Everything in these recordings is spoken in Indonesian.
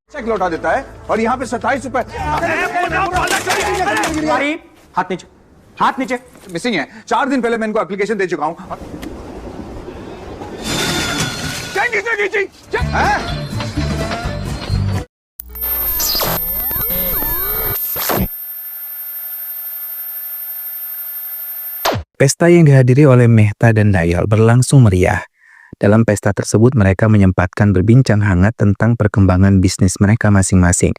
चेक लौटा देता है और यहाँ पे 27 रुपए हाथ नीचे, हाथ नीचे। मिसिंग है। 4 दिन पहले मैं इनको एप्लीकेशन दे चुका हूँ। Pesta yang dihadiri oleh Mehta dan Dayal berlangsung meriah. Dalam pesta tersebut mereka menyempatkan berbincang hangat tentang perkembangan bisnis mereka masing-masing.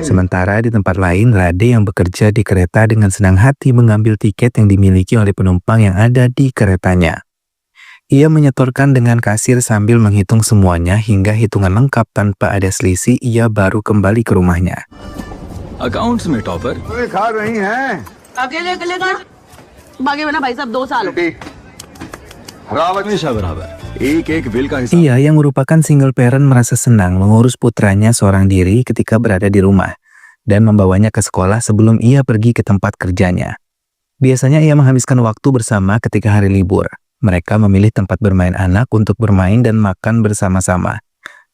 Sementara di tempat lain, Rade yang bekerja di kereta dengan senang hati mengambil tiket yang dimiliki oleh penumpang yang ada di keretanya. Ia menyetorkan dengan kasir sambil menghitung semuanya hingga hitungan lengkap tanpa ada selisih. Ia baru kembali ke rumahnya. Accounts में टॉपर खा रही हैं अकेले अकेले का बाकी बना भाई साहब 2 साल हमेशा बराबर एक बिल का हिसाब। Ia yang merupakan single parent merasa senang mengurus putranya seorang diri ketika berada di rumah dan membawanya ke sekolah sebelum ia pergi ke tempat kerjanya. Biasanya ia menghabiskan waktu bersama ketika hari libur. Mereka memilih tempat bermain anak untuk bermain dan makan bersama-sama.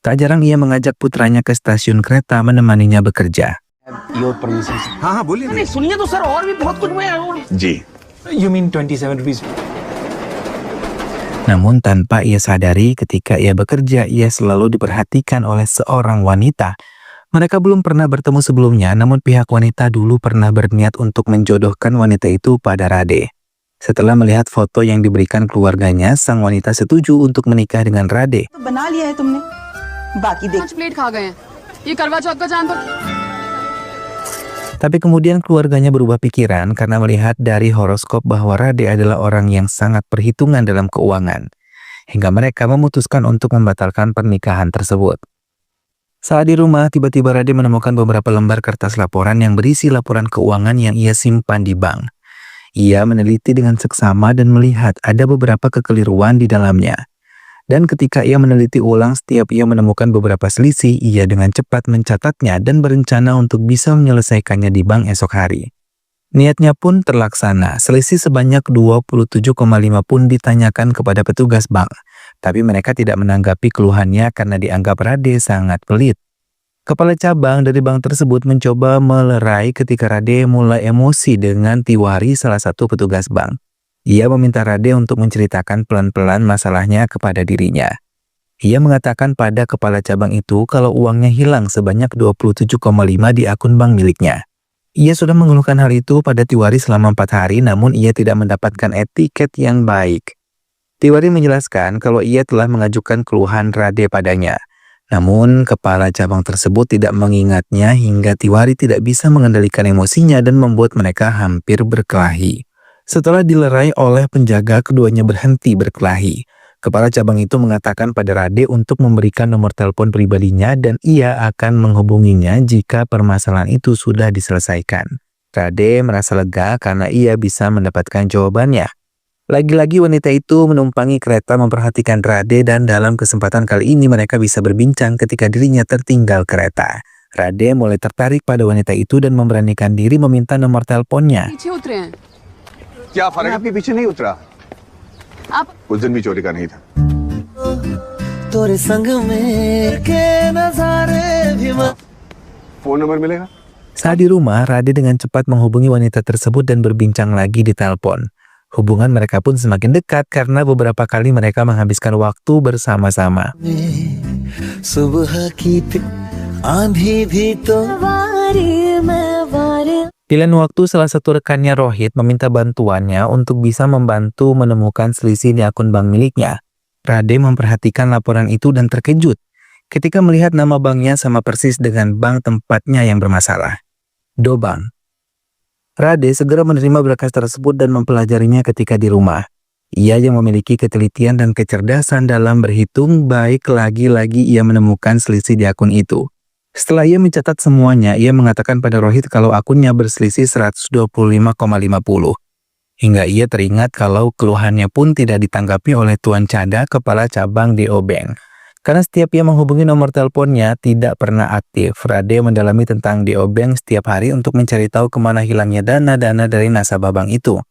Tak jarang ia mengajak putranya ke stasiun kereta menemaninya bekerja. हाँ हाँ बोलिए नहीं सुनिए तो सर और भी बहुत कुछ हुए हैं जी। You mean 27 rupees? Namun tanpa ia sadari ketika ia bekerja, ia selalu diperhatikan oleh seorang wanita. Mereka belum pernah bertemu sebelumnya, namun pihak wanita dulu pernah berniat untuk menjodohkan wanita itu pada Rade. Setelah melihat foto yang diberikan keluarganya, sang wanita setuju untuk menikah dengan Rade. तो बना लिया है तुमने बाकी देख 5 प्लेट खा गए हैं ये करवा चौथ का चांद तो Tapi kemudian keluarganya berubah pikiran karena melihat dari horoskop bahwa Rade adalah orang yang sangat perhitungan dalam keuangan. Hingga mereka memutuskan untuk membatalkan pernikahan tersebut. Saat di rumah, tiba-tiba Rade menemukan beberapa lembar kertas laporan yang berisi laporan keuangan yang ia simpan di bank. Ia meneliti dengan seksama dan melihat ada beberapa kekeliruan di dalamnya. Dan ketika ia meneliti ulang setiap ia menemukan beberapa selisih, ia dengan cepat mencatatnya dan berencana untuk bisa menyelesaikannya di bank esok hari. Niatnya pun terlaksana, selisih sebanyak 27,5 pun ditanyakan kepada petugas bank. Tapi mereka tidak menanggapi keluhannya karena dianggap Rade sangat pelit. Kepala cabang dari bank tersebut mencoba melerai ketika Rade mulai emosi dengan Tiwari, salah satu petugas bank. Ia meminta Rade untuk menceritakan pelan-pelan masalahnya kepada dirinya. Ia mengatakan pada kepala cabang itu kalau uangnya hilang sebanyak 27,5 di akun bank miliknya. Ia sudah mengeluhkan hal itu pada Tiwari selama 4 hari, namun ia tidak mendapatkan etiket yang baik. Tiwari menjelaskan kalau ia telah mengajukan keluhan Rade padanya. Namun, kepala cabang tersebut tidak mengingatnya hingga Tiwari tidak bisa mengendalikan emosinya dan membuat mereka hampir berkelahi. Setelah dilerai oleh penjaga, keduanya berhenti berkelahi. Kepala cabang itu mengatakan pada Rade untuk memberikan nomor telepon pribadinya dan ia akan menghubunginya jika permasalahan itu sudah diselesaikan. Rade merasa lega karena ia bisa mendapatkan jawabannya. Lagi-lagi wanita itu menumpangi kereta memperhatikan Rade dan dalam kesempatan kali ini mereka bisa berbincang ketika dirinya tertinggal kereta. Rade mulai tertarik pada wanita itu dan memberanikan diri meminta nomor teleponnya. पीछे उतरे हैं क्या फर्क है? आपके पीछे नहीं उतरा। आप उस दिन भी चोरी का नहीं था। तोरे संग में के नजारे भी फोन नंबर मिलेगा? Saat di rumah, Rade dengan cepat menghubungi wanita tersebut dan berbincang lagi di telepon. Hubungan mereka pun semakin dekat karena beberapa kali mereka menghabiskan waktu bersama-sama. सुबह की आंधी भी तो Di lain waktu, salah satu rekannya Rohit meminta bantuannya untuk bisa membantu menemukan selisih di akun bank miliknya. Rade memperhatikan laporan itu dan terkejut ketika melihat nama banknya sama persis dengan bank tempatnya yang bermasalah, Dobank. Rade segera menerima berkas tersebut dan mempelajarinya ketika di rumah. Ia yang memiliki ketelitian dan kecerdasan dalam berhitung, baik lagi-lagi ia menemukan selisih di akun itu. Setelah ia mencatat semuanya, ia mengatakan pada Rohit kalau akunnya berselisih 125,50. Hingga ia teringat kalau keluhannya pun tidak ditanggapi oleh Tuan Cada, kepala cabang DO Bank. Karena setiap ia menghubungi nomor teleponnya tidak pernah aktif. Rade mendalami tentang DO Bank setiap hari untuk mencari tahu kemana hilangnya dana-dana dari nasabah bank itu.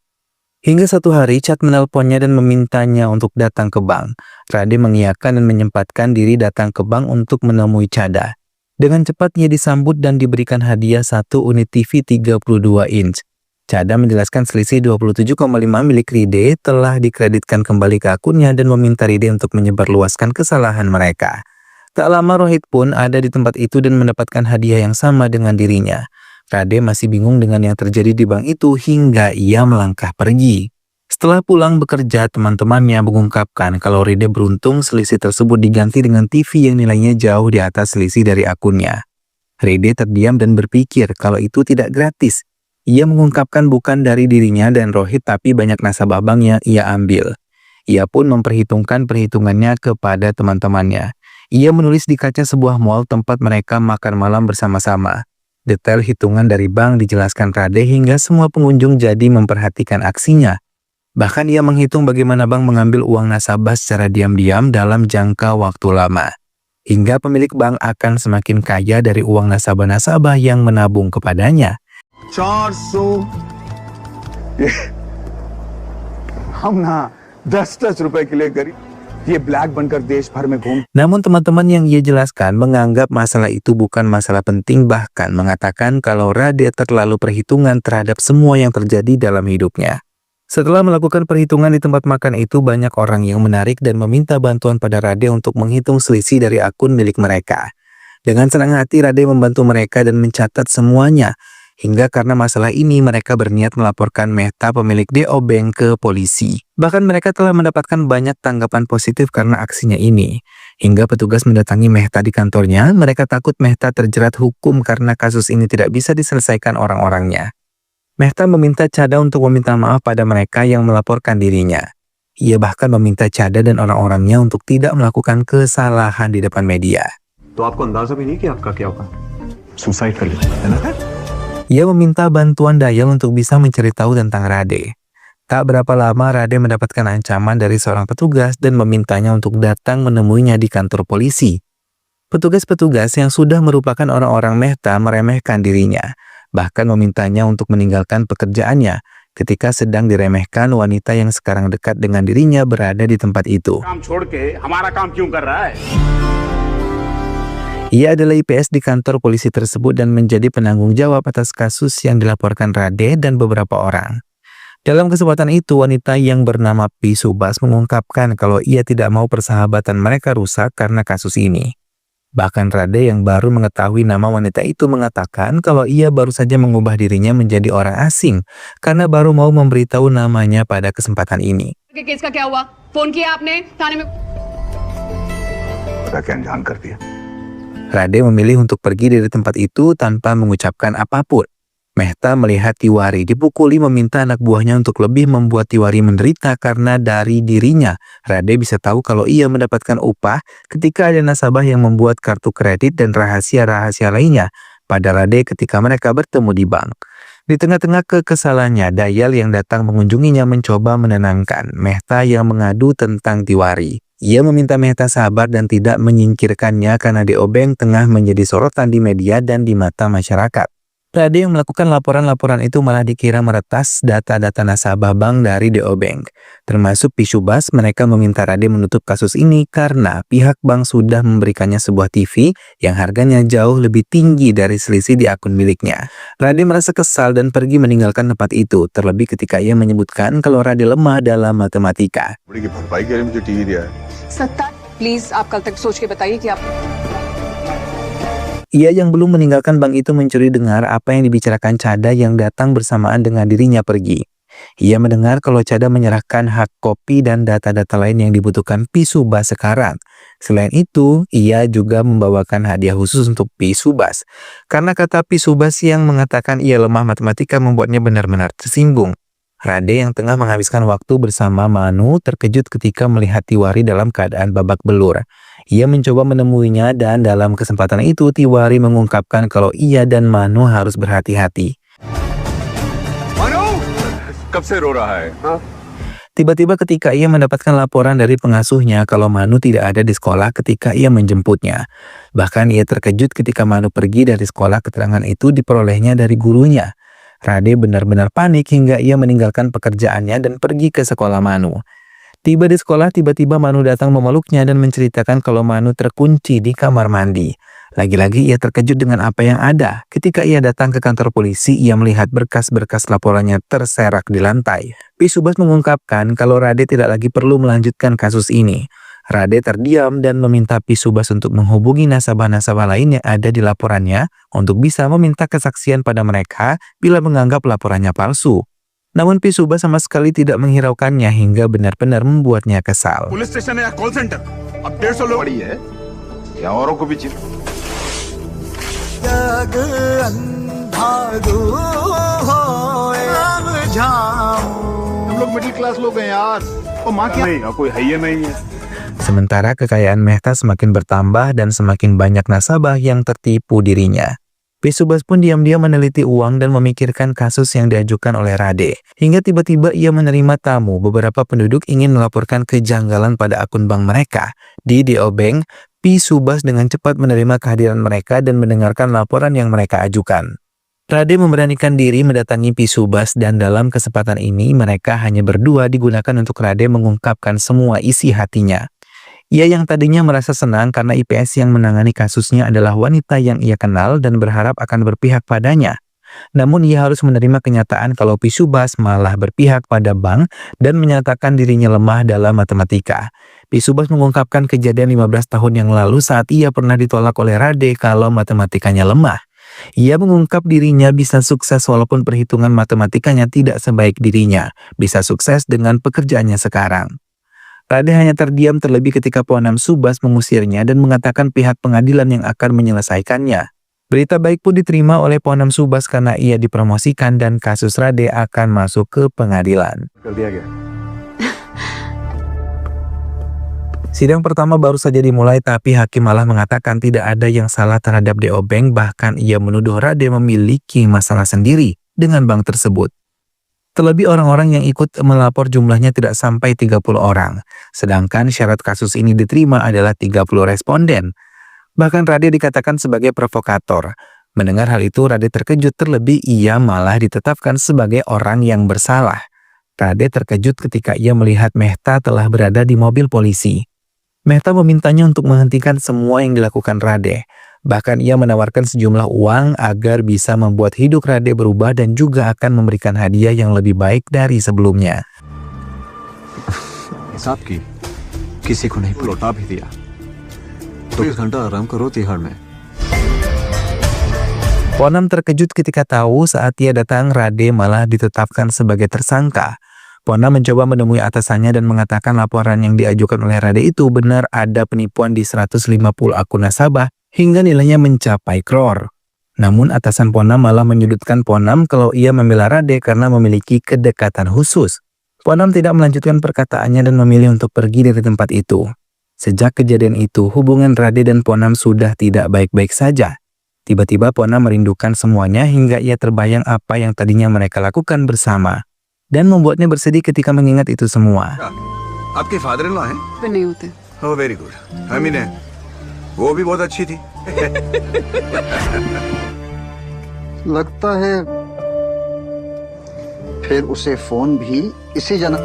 Hingga suatu hari Chad menelponnya dan memintanya untuk datang ke bank. Rade mengiyakan dan menyempatkan diri datang ke bank untuk menemui Chada. Dengan cepat ia disambut dan diberikan hadiah 1 unit TV 32 inch. Chada menjelaskan selisih 27,5 milik Ride telah dikreditkan kembali ke akunnya dan meminta Ride untuk menyebarluaskan kesalahan mereka. Tak lama Rohit pun ada di tempat itu dan mendapatkan hadiah yang sama dengan dirinya. Rade masih bingung dengan yang terjadi di bank itu hingga ia melangkah pergi. Setelah pulang bekerja, teman-temannya mengungkapkan kalau Ride beruntung selisih tersebut diganti dengan TV yang nilainya jauh di atas selisih dari akunnya. Ride terdiam dan berpikir kalau itu tidak gratis. Ia mengungkapkan bukan dari dirinya dan Rohit tapi banyak nasabah bank yang ia ambil. Ia pun memperhitungkan perhitungannya kepada teman-temannya. Ia menulis di kaca sebuah mal tempat mereka makan malam bersama-sama. Detail hitungan dari bank dijelaskan Rade hingga semua pengunjung jadi memperhatikan aksinya. Bahkan ia menghitung bagaimana bank mengambil uang nasabah secara diam-diam dalam jangka waktu lama. Hingga pemilik bank akan semakin kaya dari uang nasabah-nasabah yang menabung kepadanya. 400 हम ना 10-10 रुपए के लिए गरीब ये ब्लैक बनकर देश भर में घूम. Namun teman-teman yang ia jelaskan menganggap masalah itu bukan masalah penting, bahkan mengatakan kalau Rade terlalu perhitungan terhadap semua yang terjadi dalam hidupnya. Setelah melakukan perhitungan di tempat makan itu, banyak orang yang menarik dan meminta bantuan pada Rade untuk menghitung selisih dari akun milik mereka. Dengan senang hati Rade membantu mereka dan mencatat semuanya. Hingga karena masalah ini mereka berniat melaporkan Mehta pemilik DO Bank ke polisi. Bahkan mereka telah mendapatkan banyak tanggapan positif karena aksinya ini. Hingga petugas mendatangi Mehta di kantornya, mereka takut Mehta terjerat hukum karena kasus ini tidak bisa diselesaikan orang-orangnya. Mehta meminta Chada untuk meminta maaf pada mereka yang melaporkan dirinya. Ia bahkan meminta Chada dan orang-orangnya untuk tidak melakukan kesalahan di depan media. तो आपको अंदाजा भी नहीं कि आपका क्या होगा. सुसाइड कर लेते है ना. Ia meminta bantuan Dayal untuk bisa mencari tahu tentang Rade. Tak berapa lama Rade mendapatkan ancaman dari seorang petugas dan memintanya untuk datang menemuinya di kantor polisi. Petugas-petugas yang sudah merupakan orang-orang Mehta meremehkan dirinya, bahkan memintanya untuk meninggalkan pekerjaannya ketika sedang diremehkan wanita yang sekarang dekat dengan dirinya berada di tempat itu. Ia adalah IPS di kantor polisi tersebut dan menjadi penanggung jawab atas kasus yang dilaporkan Rade dan beberapa orang. Dalam kesempatan itu, wanita yang bernama Pi Subas mengungkapkan kalau ia tidak mau persahabatan mereka rusak karena kasus ini. Bahkan Rade yang baru mengetahui nama wanita itu mengatakan kalau ia baru saja mengubah dirinya menjadi orang asing karena baru mau memberitahu namanya pada kesempatan ini. Case का क्या हुआ? फोन किया आपने थाने में? पता क्या अनजान कर दिया. Rade memilih untuk pergi dari tempat itu tanpa mengucapkan apapun. Mehta melihat Tiwari dipukuli meminta anak buahnya untuk lebih membuat Tiwari menderita karena dari dirinya. Rade bisa tahu kalau ia mendapatkan upah ketika ada nasabah yang membuat kartu kredit dan rahasia-rahasia lainnya pada Rade ketika mereka bertemu di bank. Di tengah-tengah kekesalannya, Dayal yang datang mengunjunginya mencoba menenangkan Mehta yang mengadu tentang Tiwari. Ia meminta Mehta sabar dan tidak menyingkirkannya karena DO Bank tengah menjadi sorotan di media dan di mata masyarakat. Rade yang melakukan laporan-laporan itu malah dikira meretas data-data nasabah bank dari DO Bank. Termasuk Pi Subas, mereka meminta Rade menutup kasus ini karena pihak bank sudah memberikannya sebuah TV yang harganya jauh lebih tinggi dari selisih di akun miliknya. Rade merasa kesal dan pergi meninggalkan tempat itu, terlebih ketika ia menyebutkan kalau Rade lemah dalam matematika. बड़ी की भरपाई के लिए मुझे टीवी दिया है. प्लीज आप कल तक सोच के बताइए कि आप Ia yang belum meninggalkan bank itu mencuri dengar apa yang dibicarakan Chada yang datang bersamaan dengan dirinya pergi. Ia mendengar kalau Chada menyerahkan hak kopi dan data-data lain yang dibutuhkan Pi Subas sekarang. Selain itu, ia juga membawakan hadiah khusus untuk Pi Subas. Karena kata Pi Subas yang mengatakan ia lemah matematika membuatnya benar-benar tersinggung. Rade yang tengah menghabiskan waktu bersama Manu terkejut ketika melihat Tiwari dalam keadaan babak belur. Ia mencoba menemuinya dan dalam kesempatan itu Tiwari mengungkapkan kalau ia dan Manu harus berhati-hati. Manu, कब से रो रहा है? Tiba-tiba ketika ia mendapatkan laporan dari pengasuhnya kalau Manu tidak ada di sekolah ketika ia menjemputnya. Bahkan ia terkejut ketika Manu pergi dari sekolah, keterangan itu diperolehnya dari gurunya. Rade benar-benar panik hingga ia meninggalkan pekerjaannya dan pergi ke sekolah Manu. Tiba di sekolah, tiba-tiba Manu datang memeluknya dan menceritakan kalau Manu terkunci di kamar mandi. Lagi-lagi ia terkejut dengan apa yang ada. Ketika ia datang ke kantor polisi, ia melihat berkas-berkas laporannya terserak di lantai. Pisubas mengungkapkan kalau Rade tidak lagi perlu melanjutkan kasus ini. Rade terdiam dan meminta Pisubas untuk menghubungi nasabah-nasabah lain yang ada di laporannya untuk bisa meminta kesaksian pada mereka bila menganggap laporannya palsu. Namun Pisubas sama sekali tidak menghiraukannya hingga benar-benar membuatnya kesal. Police station है या call centre अब 150 लोग बड़ी है या औरों को भी चिप हम लोग मिडिल क्लास लोग हैं यार और माँ क्या नहीं कोई है ही नहीं है. Sementara kekayaan Mehta semakin bertambah dan semakin banyak nasabah yang tertipu dirinya. Pisubas pun diam-diam meneliti uang dan memikirkan kasus yang diajukan oleh Rade. Hingga tiba-tiba ia menerima tamu. Beberapa penduduk ingin melaporkan kejanggalan pada akun bank mereka. Di DO Bank, Pisubas dengan cepat menerima kehadiran mereka dan mendengarkan laporan yang mereka ajukan. Rade memberanikan diri mendatangi Pisubas dan dalam kesempatan ini mereka hanya berdua digunakan untuk Rade mengungkapkan semua isi hatinya. Ia yang tadinya merasa senang karena IPS yang menangani kasusnya adalah wanita yang ia kenal dan berharap akan berpihak padanya. Namun ia harus menerima kenyataan kalau Pisubas malah berpihak pada bank dan menyatakan dirinya lemah dalam matematika. Pisubas mengungkapkan kejadian 15 tahun yang lalu saat ia pernah ditolak oleh Rade kalau matematikanya lemah. Ia mengungkap dirinya bisa sukses walaupun perhitungan matematikanya tidak sebaik dirinya, bisa sukses dengan pekerjaannya sekarang. Rade hanya terdiam terlebih ketika Ponam Subas mengusirnya dan mengatakan pihak pengadilan yang akan menyelesaikannya. Berita baik pun diterima oleh Ponam Subas karena ia dipromosikan dan kasus Rade akan masuk ke pengadilan. Sidang pertama baru saja dimulai tapi hakim malah mengatakan tidak ada yang salah terhadap DO Bank, bahkan ia menuduh Rade memiliki masalah sendiri dengan bank tersebut. Terlebih orang-orang yang ikut melapor jumlahnya tidak sampai 30 orang. Sedangkan syarat kasus ini diterima adalah 30 responden. Bahkan Rade dikatakan sebagai provokator. Mendengar hal itu Rade terkejut, terlebih ia malah ditetapkan sebagai orang yang bersalah. Rade terkejut ketika ia melihat Mehta telah berada di mobil polisi. Mehta memintanya untuk menghentikan semua yang dilakukan Rade. Bahkan ia menawarkan sejumlah uang agar bisa membuat hidup Rade berubah dan juga akan memberikan hadiah yang lebih baik dari sebelumnya. हिसाब की किसी को नहीं लौटा भी दिया तो 20 घंटा आराम करो तिहाड़ में. Ponam terkejut ketika tahu saat ia datang Rade malah ditetapkan sebagai tersangka. Ponam mencoba menemui atasannya dan mengatakan laporan yang diajukan oleh Rade itu benar ada penipuan di 150 akun nasabah hingga nilainya mencapai crore. Namun atasan Ponam malah menyudutkan Ponam kalau ia membela Rade karena memiliki kedekatan khusus. Ponam tidak melanjutkan perkataannya dan memilih untuk pergi dari tempat itu. Sejak kejadian itu, hubungan Rade dan Ponam sudah tidak baik-baik saja. Tiba-tiba Ponam merindukan semuanya hingga ia terbayang apa yang tadinya mereka lakukan bersama. Dan membuatnya bersedih ketika mengingat itu semua. आपके father in law हैं? पे नहीं होते। Oh very good. I mean वो भी बहुत अच्छी थी. लगता है फिर उसे फोन भी इसी जना.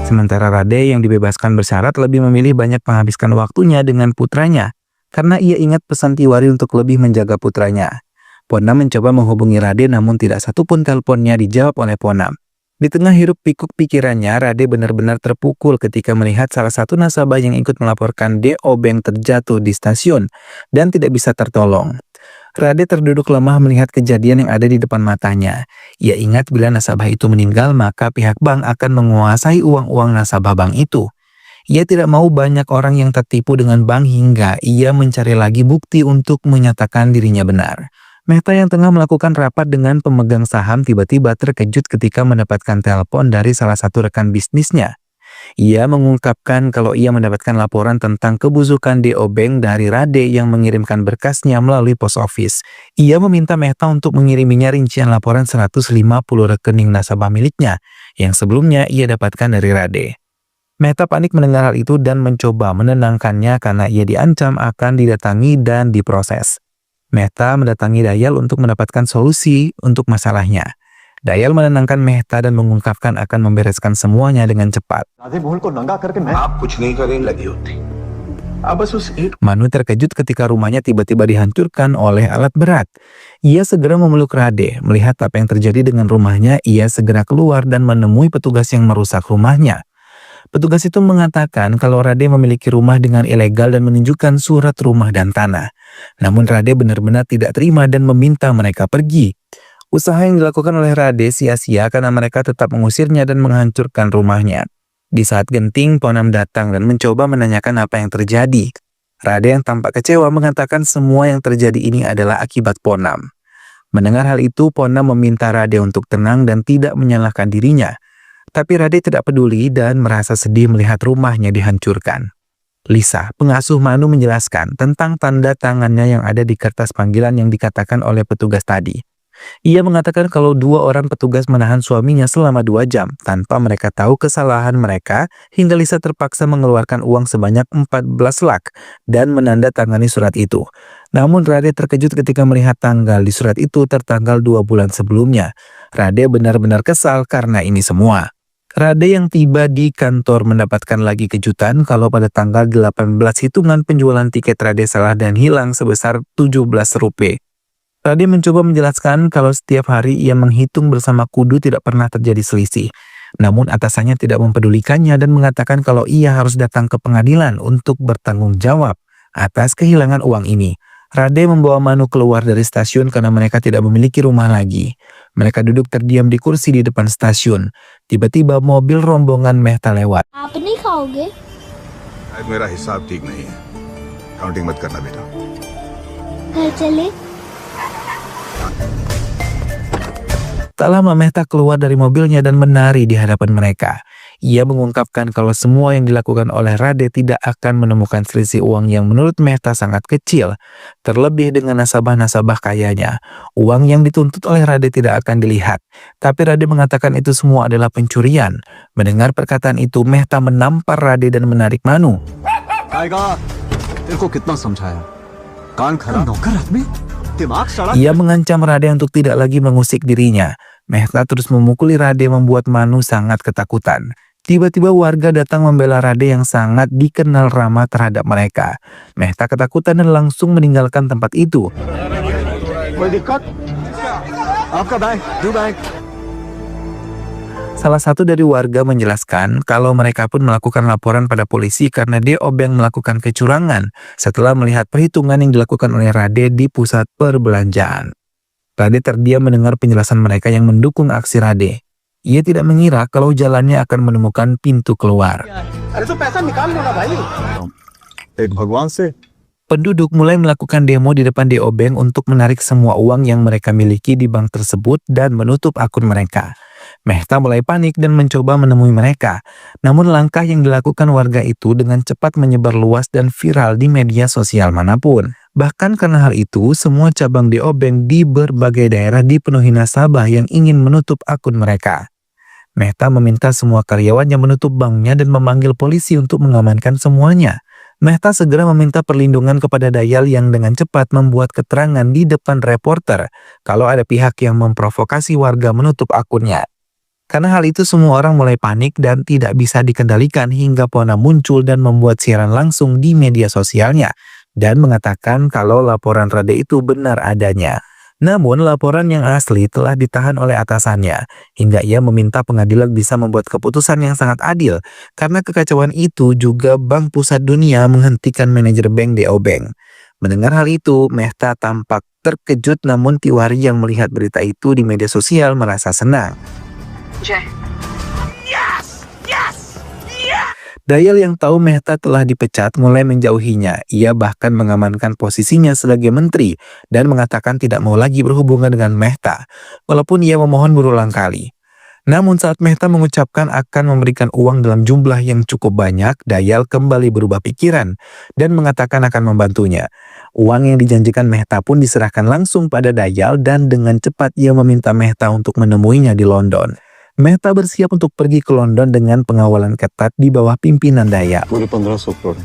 Sementara Rade yang dibebaskan bersyarat lebih memilih banyak menghabiskan waktunya dengan putranya karena ia ingat pesan Tiwari untuk lebih menjaga putranya. Ponam mencoba menghubungi Rade namun tidak satupun teleponnya dijawab oleh Ponam. Di tengah hiruk pikuk pikirannya, Rade benar-benar terpukul ketika melihat salah satu nasabah yang ikut melaporkan DO Bank terjatuh di stasiun dan tidak bisa tertolong. Rade terduduk lemah melihat kejadian yang ada di depan matanya. Ia ingat bila nasabah itu meninggal maka pihak bank akan menguasai uang-uang nasabah bank itu. Ia tidak mau banyak orang yang tertipu dengan bank hingga ia mencari lagi bukti untuk menyatakan dirinya benar. Mehta yang tengah melakukan rapat dengan pemegang saham tiba-tiba terkejut ketika mendapatkan telepon dari salah satu rekan bisnisnya. Ia mengungkapkan kalau ia mendapatkan laporan tentang kebusukan DO Bank dari Rade yang mengirimkan berkasnya melalui pos office. Ia meminta Mehta untuk mengiriminya rincian laporan 150 rekening nasabah miliknya yang sebelumnya ia dapatkan dari Rade. Mehta panik mendengar hal itu dan mencoba menenangkannya karena ia diancam akan didatangi dan diproses. Mehta mendatangi Dayal untuk mendapatkan solusi untuk masalahnya. Dayal menenangkan Mehta dan mengungkapkan akan membereskan semuanya dengan cepat. Manu terkejut ketika rumahnya tiba-tiba dihancurkan oleh alat berat. Ia segera memeluk Rade. Melihat apa yang terjadi dengan rumahnya, ia segera keluar dan menemui petugas yang merusak rumahnya. Petugas itu mengatakan kalau Rade memiliki rumah dengan ilegal dan menunjukkan surat rumah dan tanah. Namun Rade benar-benar tidak terima dan meminta mereka pergi. Usaha yang dilakukan oleh Rade sia-sia karena mereka tetap mengusirnya dan menghancurkan rumahnya. Di saat genting, Ponam datang dan mencoba menanyakan apa yang terjadi. Rade yang tampak kecewa mengatakan semua yang terjadi ini adalah akibat Ponam. Mendengar hal itu, Ponam meminta Rade untuk tenang dan tidak menyalahkan dirinya. Tapi Rade tidak peduli dan merasa sedih melihat rumahnya dihancurkan. Lisa, pengasuh Manu, menjelaskan tentang tanda tangannya yang ada di kertas panggilan yang dikatakan oleh petugas tadi. Ia mengatakan kalau 2 orang petugas menahan suaminya selama 2 jam tanpa mereka tahu kesalahan mereka hingga Lisa terpaksa mengeluarkan uang sebanyak 14 lak dan menandatangani surat itu. Namun Rade terkejut ketika melihat tanggal di surat itu tertanggal 2 bulan sebelumnya. Rade benar-benar kesal karena ini semua. Rade yang tiba di kantor mendapatkan lagi kejutan kalau pada tanggal 18 hitungan penjualan tiket Rade salah dan hilang sebesar 17 rupiah. Rade mencoba menjelaskan kalau setiap hari ia menghitung bersama Kudu tidak pernah terjadi selisih. Namun atasannya tidak mempedulikannya dan mengatakan kalau ia harus datang ke pengadilan untuk bertanggung jawab atas kehilangan uang ini. Rade membawa Manu keluar dari stasiun karena mereka tidak memiliki rumah lagi. Mereka duduk terdiam di kursi di depan stasiun. Tiba-tiba mobil rombongan Mehta lewat. आप नहीं खाओगे? मेरा हिसाब ठीक नहीं है, काउंटिंग मत करना बेटा। घर चले? Tak lama Mehta keluar dari mobilnya dan menari di hadapan mereka. Ia mengungkapkan kalau semua yang dilakukan oleh Rade tidak akan menemukan selisih uang yang menurut Mehta sangat kecil. Terlebih dengan nasabah-nasabah kayanya. Uang yang dituntut oleh Rade tidak akan dilihat. Tapi Rade mengatakan itu semua adalah pencurian. Mendengar perkataan itu, Mehta menampar Rade dan menarik Manu. Ia mengancam Rade untuk tidak lagi mengusik dirinya. Mehta terus memukuli Rade membuat Manu sangat ketakutan. Tiba-tiba warga datang membela Rade yang sangat dikenal ramah terhadap mereka. Mehta ketakutan dan langsung meninggalkan tempat itu. Salah satu dari warga menjelaskan kalau mereka pun melakukan laporan pada polisi karena Deobeng melakukan kecurangan setelah melihat perhitungan yang dilakukan oleh Rade di pusat perbelanjaan. Rade terdiam mendengar penjelasan mereka yang mendukung aksi Rade. Ia tidak mengira kalau jalannya akan menemukan pintu keluar. Penduduk mulai melakukan demo di depan Deobeng untuk menarik semua uang yang mereka miliki di bank tersebut dan menutup akun mereka. Mehta mulai panik dan mencoba menemui mereka. Namun langkah yang dilakukan warga itu dengan cepat menyebar luas dan viral di media sosial manapun. Bahkan karena hal itu, semua cabang Deobeng di berbagai daerah dipenuhi nasabah yang ingin menutup akun mereka. Mehta meminta semua karyawannya menutup banknya dan memanggil polisi untuk mengamankan semuanya. Mehta segera meminta perlindungan kepada Dayal yang dengan cepat membuat keterangan di depan reporter kalau ada pihak yang memprovokasi warga menutup akunnya. Karena hal itu semua orang mulai panik dan tidak bisa dikendalikan hingga Pona muncul dan membuat siaran langsung di media sosialnya dan mengatakan kalau laporan Rade itu benar adanya. Namun laporan yang asli telah ditahan oleh atasannya hingga ia meminta pengadilan bisa membuat keputusan yang sangat adil karena kekacauan itu juga Bank Pusat Dunia menghentikan manajer bank Deobeng. Mendengar hal itu, Mehta tampak terkejut namun Tiwari yang melihat berita itu di media sosial merasa senang. Dayal yang tahu Mehta telah dipecat mulai menjauhinya. Ia bahkan mengamankan posisinya sebagai menteri dan mengatakan tidak mau lagi berhubungan dengan Mehta, walaupun ia memohon berulang kali. Namun saat Mehta mengucapkan akan memberikan uang dalam jumlah yang cukup banyak, Dayal kembali berubah pikiran dan mengatakan akan membantunya. Uang yang dijanjikan Mehta pun diserahkan langsung pada Dayal dan dengan cepat ia meminta Mehta untuk menemuinya di London. Mehta bersiap untuk pergi ke London dengan pengawalan ketat di bawah pimpinan Dayal. पूरे 1500 crore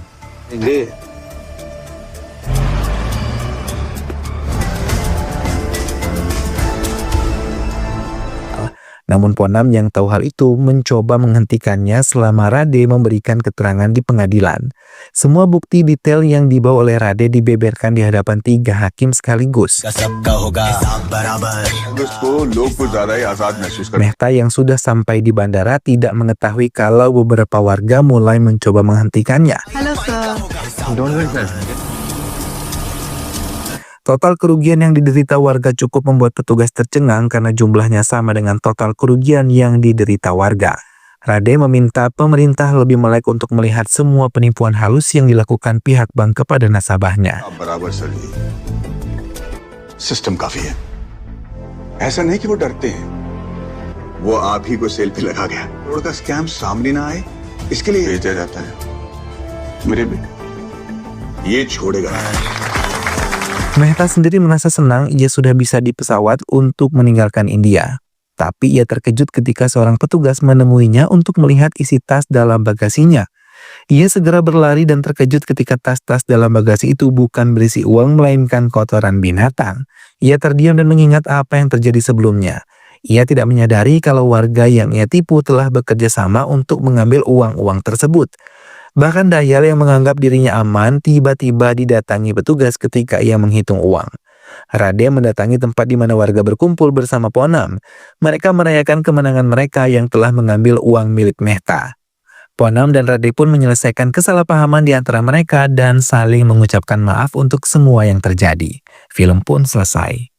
Namun Ponam yang tahu hal itu mencoba menghentikannya selama Rade memberikan keterangan di pengadilan. Semua bukti detail yang dibawa oleh Rade dibeberkan di hadapan 3 hakim sekaligus. Mehta yang sudah sampai di bandara tidak mengetahui kalau beberapa warga mulai mencoba menghentikannya. Hello sir Total kerugian yang diderita warga cukup membuat petugas tercengang karena jumlahnya sama dengan total kerugian yang diderita warga. Rade meminta pemerintah lebih melek untuk melihat semua penipuan halus yang dilakukan pihak bank kepada nasabahnya. System काफी है ऐसा नहीं कि वो डरते हैं वो आप ही को सेल पे लगा गया करोड़ का स्कैम सामने ना आए इसके लिए भेजा जाता है मेरे बेटे ये छोड़ेगा Mehta sendiri merasa senang ia sudah bisa di pesawat untuk meninggalkan India. Tapi ia terkejut ketika seorang petugas menemuinya untuk melihat isi tas dalam bagasinya. Ia segera berlari dan terkejut ketika tas-tas dalam bagasi itu bukan berisi uang melainkan kotoran binatang. Ia terdiam dan mengingat apa yang terjadi sebelumnya. Ia tidak menyadari kalau warga yang ia tipu telah bekerja sama untuk mengambil uang-uang tersebut. Bahkan Dayal yang menganggap dirinya aman tiba-tiba didatangi petugas ketika ia menghitung uang. Rade mendatangi tempat di mana warga berkumpul bersama Ponam. Mereka merayakan kemenangan mereka yang telah mengambil uang milik Mehta. Ponam dan Rade pun menyelesaikan kesalahpahaman di antara mereka dan saling mengucapkan maaf untuk semua yang terjadi. Film pun selesai.